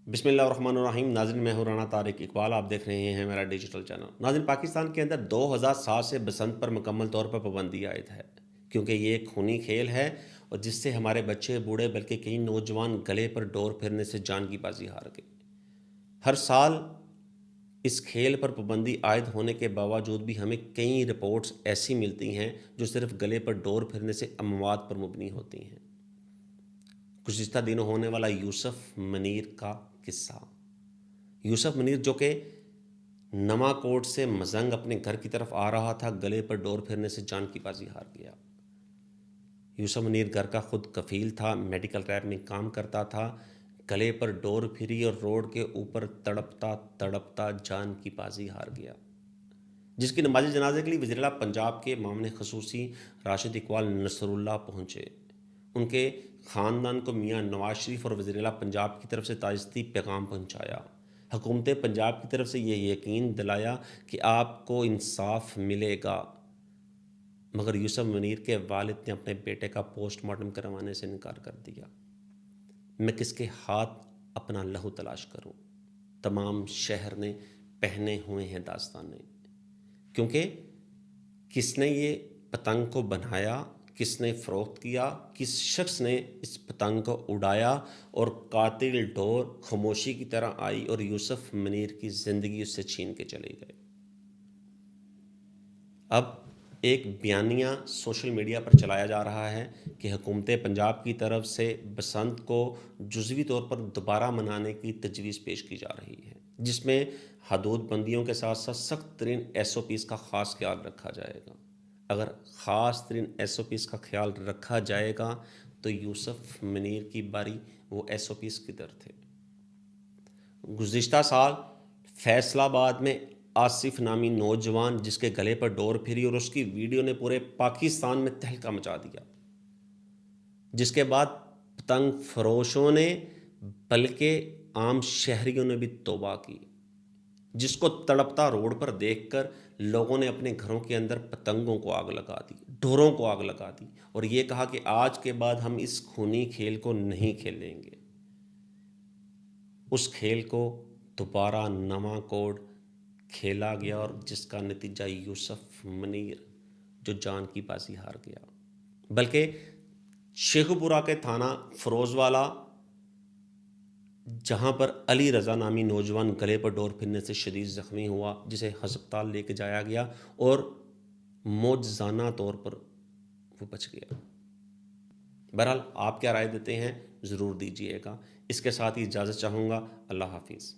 بسم اللہ الرحمن الرحیم. ناظرین، میں ہوں رانا طارق اقبال. آپ دیکھ رہے ہیں میرا ڈیجیٹل چینل. ناظرین، پاکستان کے اندر 2007 سے بسنت پر مکمل طور پر پابندی عائد ہے، کیونکہ یہ ایک خونی کھیل ہے اور جس سے ہمارے بچے، بوڑھے، بلکہ کئی نوجوان گلے پر ڈور پھرنے سے جان کی بازی ہار گئے. ہر سال اس کھیل پر پابندی عائد ہونے کے باوجود بھی ہمیں کئی رپورٹس ایسی ملتی ہیں جو صرف گلے پر ڈور پھرنے سے اموات پر مبنی ہوتی ہیں. گزشتہ دنوں ہونے والا یوسف منیر کا قصہ. یوسف منیر جو کہ نواں کوٹ سے مزنگ اپنے گھر کی طرف آ رہا تھا، گلے پر ڈور پھرنے سے جان کی بازی ہار گیا. یوسف منیر گھر کا خود کفیل تھا، میڈیکل لیب میں کام کرتا تھا. گلے پر ڈور پھری اور روڈ کے اوپر تڑپتا تڑپتا جان کی بازی ہار گیا، جس کی نماز جنازے کے لیے وزیر اعلیٰ پنجاب کے معاون خصوصی راشد اقبال نصر اللہ پہنچے. ان کے خاندان کو میاں نواز شریف اور وزیر اعلیٰ پنجاب کی طرف سے تعزیتی پیغام پہنچایا. حکومت پنجاب کی طرف سے یہ یقین دلایا کہ آپ کو انصاف ملے گا، مگر یوسف منیر کے والد نے اپنے بیٹے کا پوسٹ مارٹم کروانے سے انکار کر دیا. میں کس کے ہاتھ اپنا لہو تلاش کروں؟ تمام شہر نے پہنے ہوئے ہیں داستانیں، کیونکہ کس نے یہ پتنگ کو بنایا، کس نے فروخت کیا، کس شخص نے اس پتنگ کو اڑایا، اور قاتل ڈور خاموشی کی طرح آئی اور یوسف منیر کی زندگی اس سے چھین کے چلے گئے. اب ایک بیانیہ سوشل میڈیا پر چلایا جا رہا ہے کہ حکومت پنجاب کی طرف سے بسنت کو جزوی طور پر دوبارہ منانے کی تجویز پیش کی جا رہی ہے، جس میں حدود بندیوں کے ساتھ ساتھ سخت ترین SOPs کا خاص خیال رکھا جائے گا. اگر خاص ترین SOPs کا خیال رکھا جائے گا تو یوسف منیر کی باری وہ SOPs کدھر تھے؟ گزشتہ سال فیصل آباد میں آصف نامی نوجوان جس کے گلے پر ڈور پھری اور اس کی ویڈیو نے پورے پاکستان میں تہلکہ مچا دیا، جس کے بعد پتنگ فروشوں نے بلکہ عام شہریوں نے بھی توبہ کی، جس کو تڑپتا روڈ پر دیکھ کر لوگوں نے اپنے گھروں کے اندر پتنگوں کو آگ لگا دی، ڈوروں کو آگ لگا دی، اور یہ کہا کہ آج کے بعد ہم اس خونی کھیل کو نہیں کھیلیں گے. اس کھیل کو دوبارہ نواں کوڈ کھیلا گیا اور جس کا نتیجہ یوسف منیر جو جان کی بازی ہار گیا. بلکہ شیخو پورہ کے تھانہ فروز والا، جہاں پر علی رضا نامی نوجوان گلے پر ڈور پھرنے سے شدید زخمی ہوا، جسے ہسپتال لے کے جایا گیا اور معجزانہ طور پر وہ بچ گیا. بہرحال آپ کیا رائے دیتے ہیں ضرور دیجیے گا. اس کے ساتھ ہی اجازت چاہوں گا. اللہ حافظ.